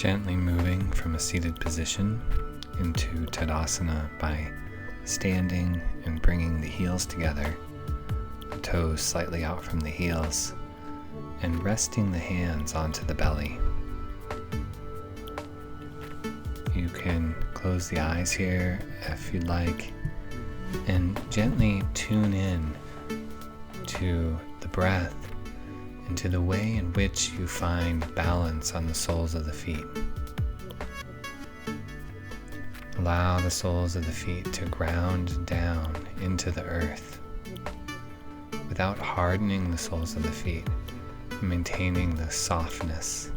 Gently moving from a seated position into Tadasana by standing and bringing the heels together, the toes slightly out from the heels, and resting the hands onto the belly. You can close the eyes here if you'd like, and gently tune in to the breath and to the way in which you find balance on the soles of the feet. Allow the soles of the feet to ground down into the earth without hardening the soles of the feet, maintaining the softness.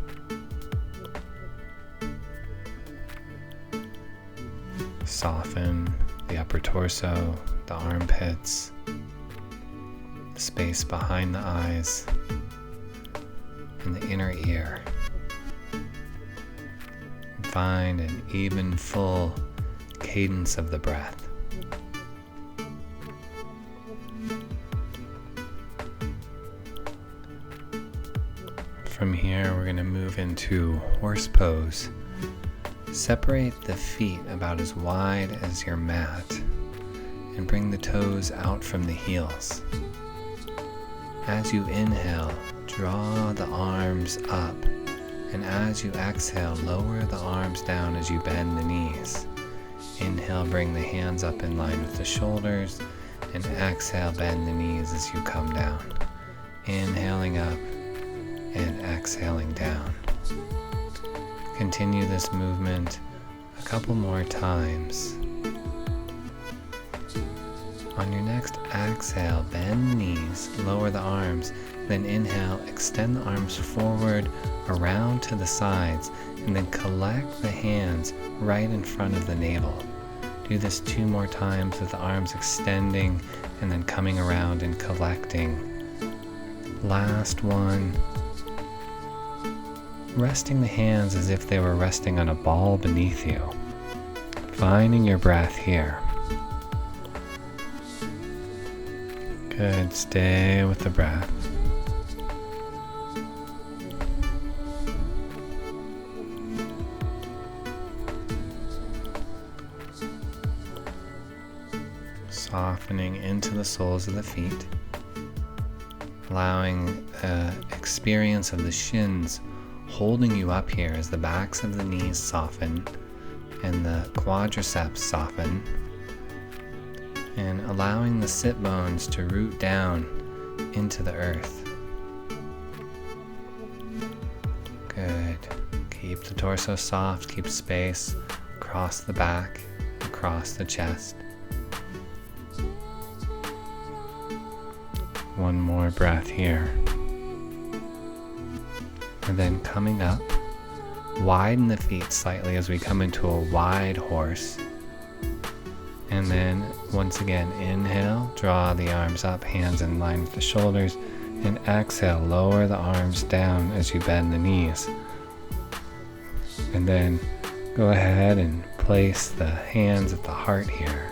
Soften the upper torso, the armpits, the space behind the eyes, and the inner ear. And find an even, full cadence of the breath. From here, we're going to move into horse pose. Separate the feet about as wide as your mat and bring the toes out from the heels. As you inhale, draw the arms up, and as you exhale, lower the arms down as you bend the knees. Inhale, bring the hands up in line with the shoulders, and exhale, bend the knees as you come down. Inhaling up and exhaling down. Continue this movement a couple more times. On your next exhale, bend the knees, lower the arms, then inhale, extend the arms forward, around to the sides, and then collect the hands right in front of the navel. Do this 2 more times with the arms extending and then coming around and collecting. Last one. Resting the hands as if they were resting on a ball beneath you. Finding your breath here. Good, stay with the breath. Softening into the soles of the feet. Allowing experience of the shins holding you up here as the backs of the knees soften and the quadriceps soften, and allowing the sit bones to root down into the earth. Good. Keep the torso soft, keep space across the back, across the chest. One more breath here. And then coming up, widen the feet slightly as we come into a wide horse. And then once again, inhale, draw the arms up, hands in line with the shoulders, and exhale, lower the arms down as you bend the knees. And then go ahead and place the hands at the heart here.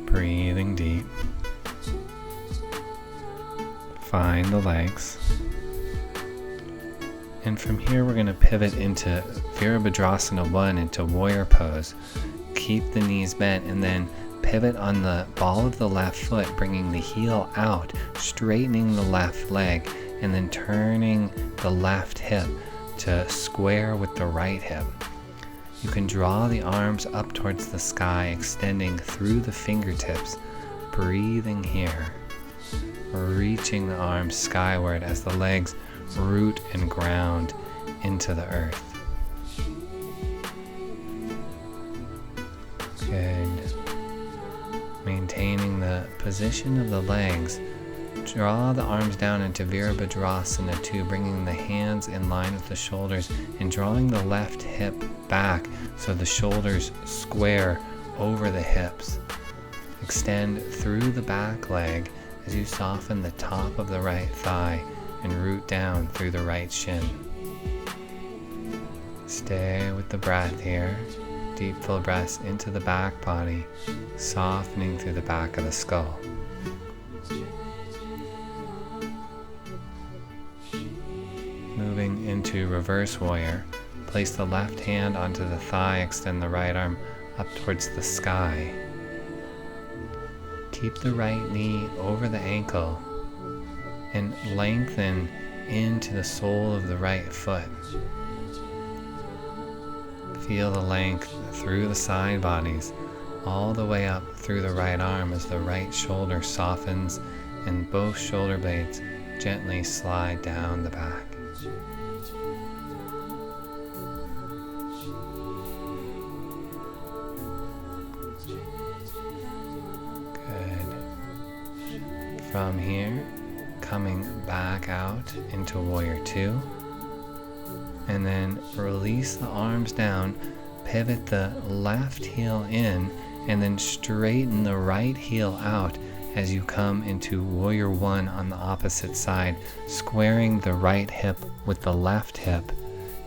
Breathing deep. Find the legs. And from here we're going to pivot into Virabhadrasana 1, into warrior pose. Keep the knees bent and then pivot on the ball of the left foot, bringing the heel out, straightening the left leg, and then turning the left hip to square with the right hip. You can draw the arms up towards the sky, extending through the fingertips, breathing here. Reaching the arms skyward as the legs root and ground into the earth. Good. Maintaining the position of the legs, draw the arms down into Virabhadrasana 2, bringing the hands in line with the shoulders and drawing the left hip back so the shoulders square over the hips. Extend through the back leg as you soften the top of the right thigh and root down through the right shin. Stay with the breath here. Deep full breaths into the back body, softening through the back of the skull. into reverse warrior. Place the left hand onto the thigh, extend the right arm up towards the sky. Keep the right knee over the ankle and lengthen into the sole of the right foot. Feel the length through the side bodies, all the way up through the right arm as the right shoulder softens and both shoulder blades gently slide down the back. Good. From here, coming back out into Warrior 2. And then release the arms down, pivot the left heel in, and then straighten the right heel out as you come into Warrior 1 on the opposite side, squaring the right hip with the left hip,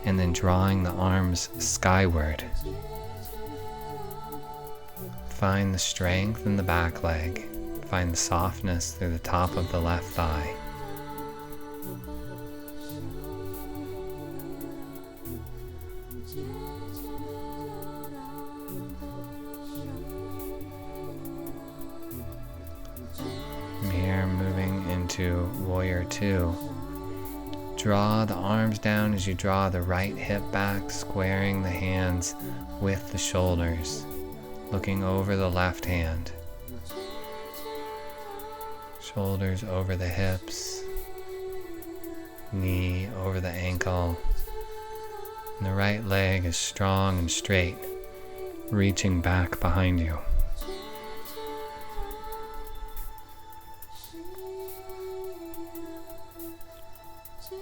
and then drawing the arms skyward. Find the strength in the back leg. Find the softness through the top of the left thigh. From here, moving into Warrior 2. Draw the arms down as you draw the right hip back, squaring the hands with the shoulders, looking over the left hand. Shoulders over the hips, knee over the ankle, and the right leg is strong and straight, reaching back behind you.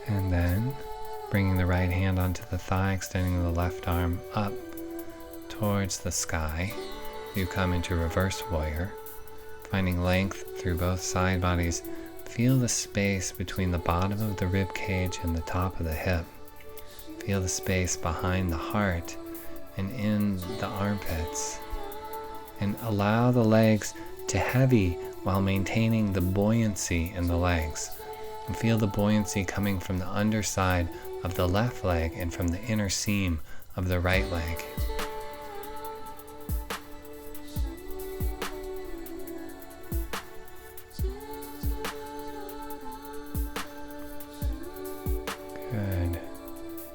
And then bringing the right hand onto the thigh, extending the left arm up towards the sky, you come into reverse warrior. Finding length through both side bodies, feel the space between the bottom of the rib cage and the top of the hip. Feel the space behind the heart and in the armpits. And allow the legs to heavy while maintaining the buoyancy in the legs. And feel the buoyancy coming from the underside of the left leg and from the inner seam of the right leg. Good.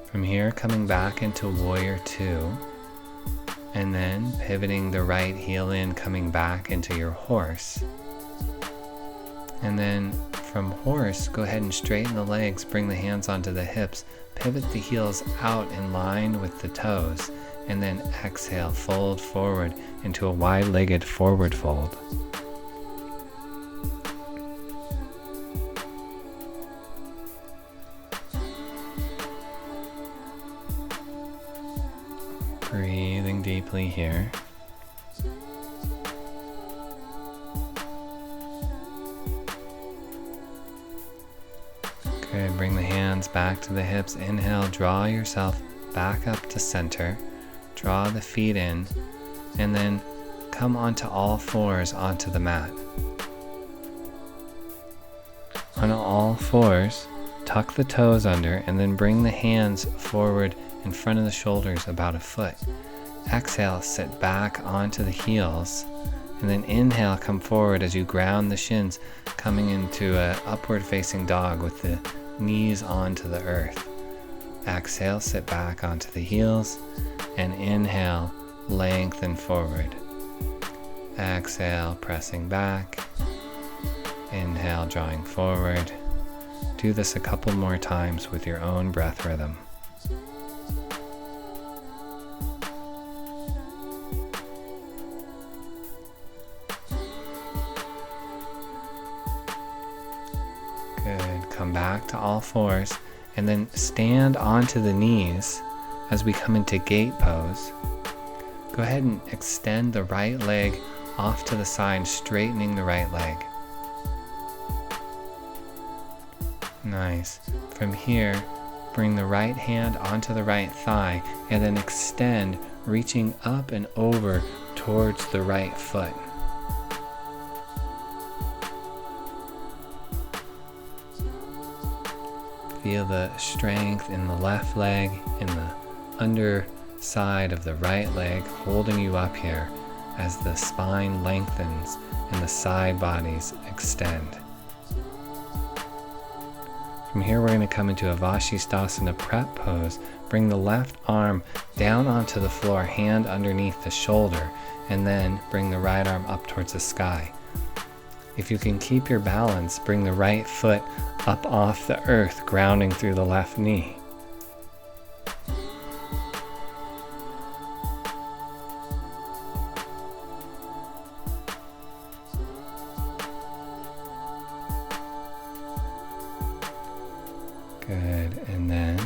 From here, coming back into Warrior 2, and then pivoting the right heel in, coming back into your horse. And then from horse, go ahead and straighten the legs, bring the hands onto the hips, pivot the heels out in line with the toes, and then exhale, fold forward into a wide-legged forward fold. Breathing deeply here. Good, bring the hands back to the hips. Inhale, draw yourself back up to center. Draw the feet in, and then come onto all fours onto the mat. On all fours, tuck the toes under, and then bring the hands forward in front of the shoulders about a foot. Exhale, sit back onto the heels, and then inhale, come forward as you ground the shins, coming into an upward facing dog with the knees onto the earth. Exhale, sit back onto the heels, and inhale, lengthen forward. Exhale, pressing back. Inhale, drawing forward. Do this a couple more times with your own breath rhythm. Good. Come back to all fours and then stand onto the knees as we come into gate pose. Go ahead and extend the right leg off to the side, straightening the right leg. Nice. From here, bring the right hand onto the right thigh and then extend, reaching up and over towards the right foot. Feel the strength in the left leg, in the underside of the right leg, holding you up here as the spine lengthens and the side bodies extend. From here, we're going to come into a Vashisthasana prep pose. Bring the left arm down onto the floor, hand underneath the shoulder, and then bring the right arm up towards the sky. If you can keep your balance, bring the right foot up off the earth, grounding through the left knee. Good, and then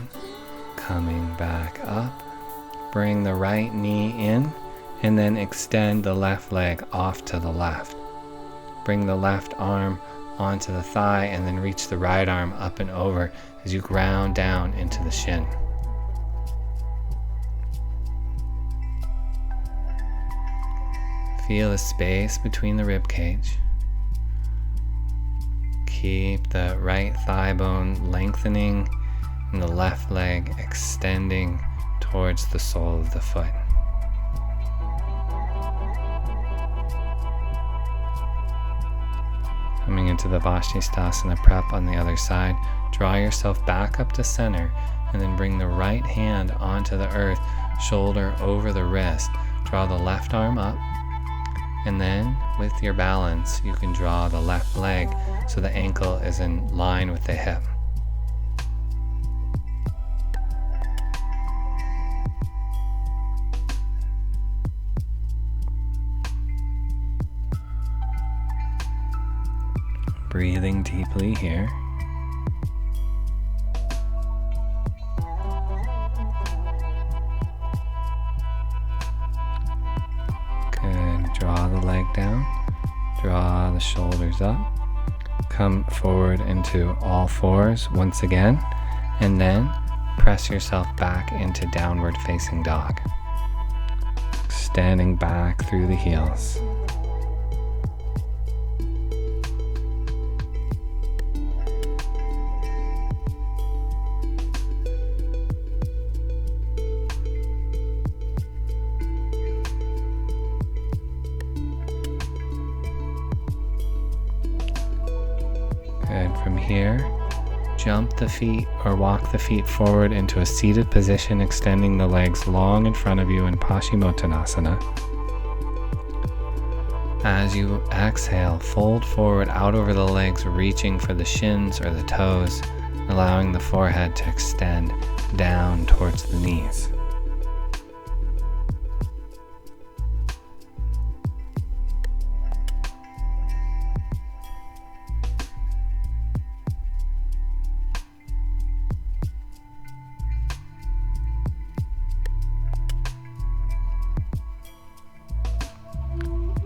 coming back up, bring the right knee in, and then extend the left leg off to the left. Bring the left arm onto the thigh and then reach the right arm up and over as you ground down into the shin. Feel the space between the rib cage. Keep the right thigh bone lengthening and the left leg extending towards the sole of the foot. Coming into the Vashisthasana prep on the other side, draw yourself back up to center and then bring the right hand onto the earth, shoulder over the wrist. Draw the left arm up, and then with your balance, you can draw the left leg so the ankle is in line with the hip. Breathing deeply here. Good. Draw the leg down. Draw the shoulders up. Come forward into all fours once again, and then press yourself back into downward facing dog. Standing back through the heels. Good. From here, jump the feet or walk the feet forward into a seated position, extending the legs long in front of you in Paschimottanasana. As you exhale, fold forward out over the legs, reaching for the shins or the toes, allowing the forehead to extend down towards the knees.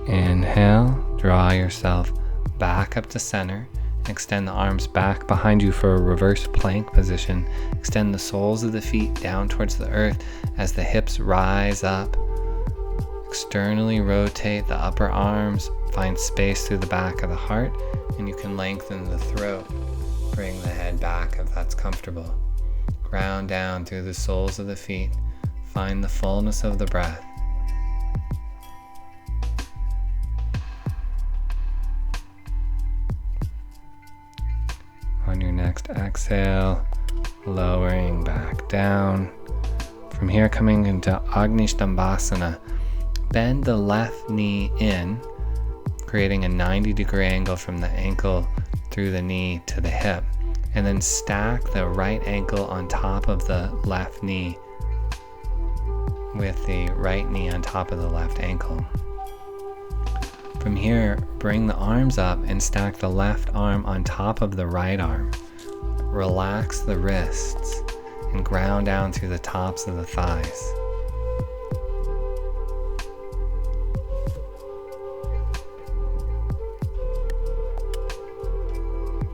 Inhale, draw yourself back up to center. Extend the arms back behind you for a reverse plank position. Extend the soles of the feet down towards the earth as the hips rise up. Externally rotate the upper arms. Find space through the back of the heart, and you can lengthen the throat. Bring the head back if that's comfortable. Ground down through the soles of the feet. Find the fullness of the breath. On your next exhale, lowering back down. From here, coming into Agnishtambhasana, bend the left knee in, creating a 90-degree angle from the ankle through the knee to the hip, and then stack the right ankle on top of the left knee with the right knee on top of the left ankle. From here, bring the arms up and stack the left arm on top of the right arm. Relax the wrists and ground down through the tops of the thighs.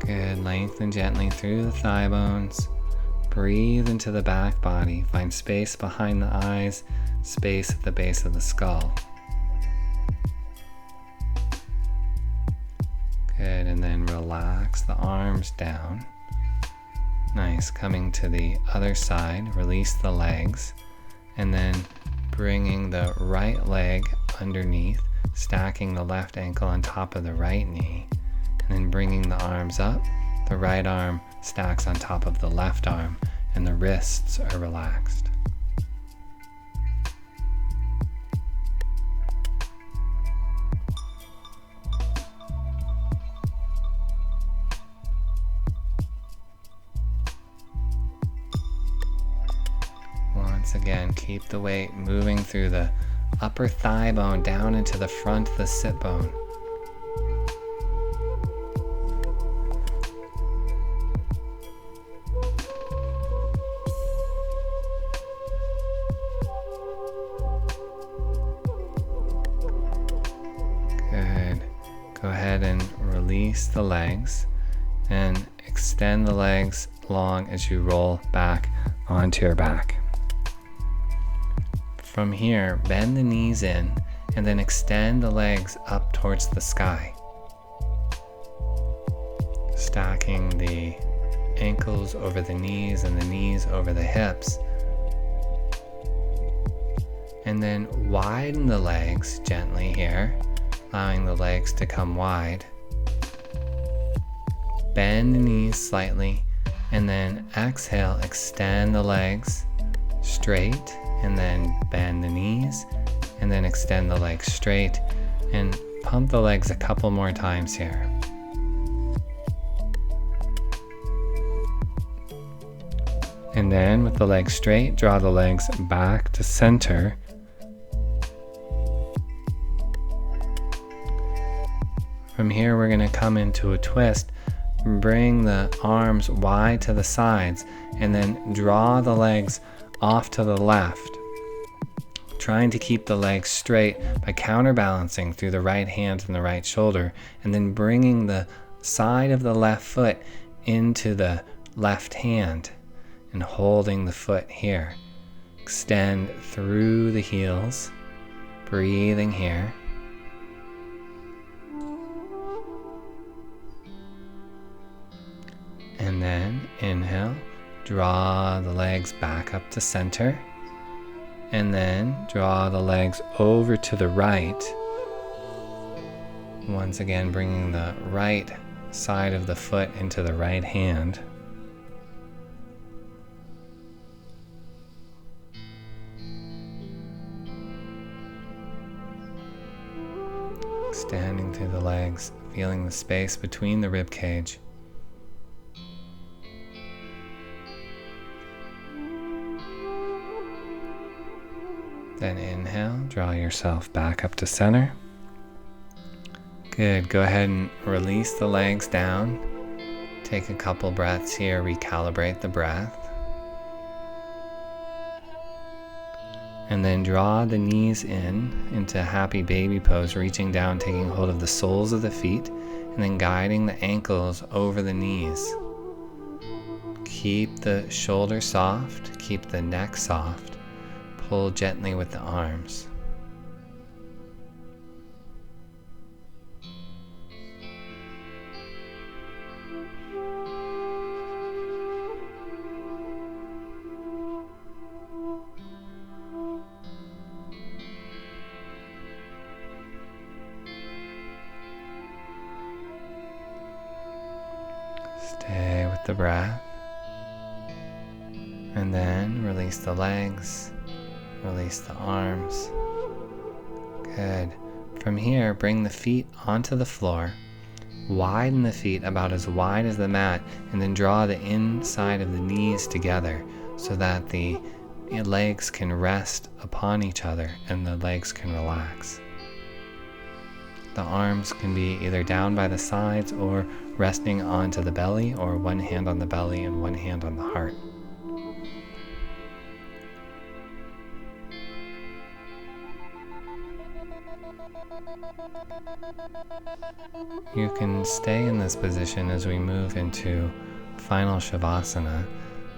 Good. Lengthen gently through the thigh bones. Breathe into the back body. Find space behind the eyes, space at the base of the skull. Good, and then relax the arms down. Nice. Coming to the other side, release the legs, and then bringing the right leg underneath, stacking the left ankle on top of the right knee, and then bringing the arms up. The right arm stacks on top of the left arm, and the wrists are relaxed. Once again, keep the weight moving through the upper thigh bone down into the front of the sit bone. Good. Go ahead and release the legs and extend the legs long as you roll back onto your back. From here, bend the knees in and then extend the legs up towards the sky. Stacking the ankles over the knees and the knees over the hips. And then widen the legs gently here, allowing the legs to come wide. Bend the knees slightly, and then exhale, extend the legs straight, and then bend the knees, and then extend the legs straight, and pump the legs a couple more times here. And then with the legs straight, draw the legs back to center. From here, we're going to come into a twist. Bring the arms wide to the sides, and then draw the legs off to the left, trying to keep the legs straight by counterbalancing through the right hand and the right shoulder, and then bringing the side of the left foot into the left hand and holding the foot here. Extend through the heels, breathing here. And then inhale, draw the legs back up to center, and then draw the legs over to the right. Once again, bringing the right side of the foot into the right hand. Extending through the legs, feeling the space between the rib cage. Then inhale, draw yourself back up to center. Good. Go ahead and release the legs down. Take a couple breaths here, recalibrate the breath. And then draw the knees in into happy baby pose, reaching down, taking hold of the soles of the feet, and then guiding the ankles over the knees. Keep the shoulders soft, keep the neck soft. Pull gently with the arms. Stay with the breath. And then release the legs. Release the arms. Good. From here, bring the feet onto the floor. Widen the feet about as wide as the mat, and then draw the inside of the knees together so that the legs can rest upon each other and the legs can relax. The arms can be either down by the sides or resting onto the belly, or one hand on the belly and one hand on the heart. You can stay in this position as we move into final Shavasana.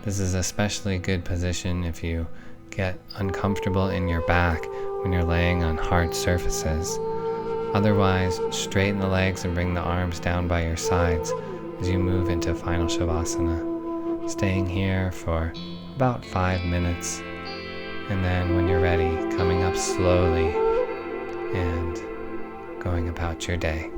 This is especially a good position if you get uncomfortable in your back when you're laying on hard surfaces. Otherwise, straighten the legs and bring the arms down by your sides as you move into final Shavasana. staying here for about 5 minutes, and then when you're ready, coming up slowly and going about your day.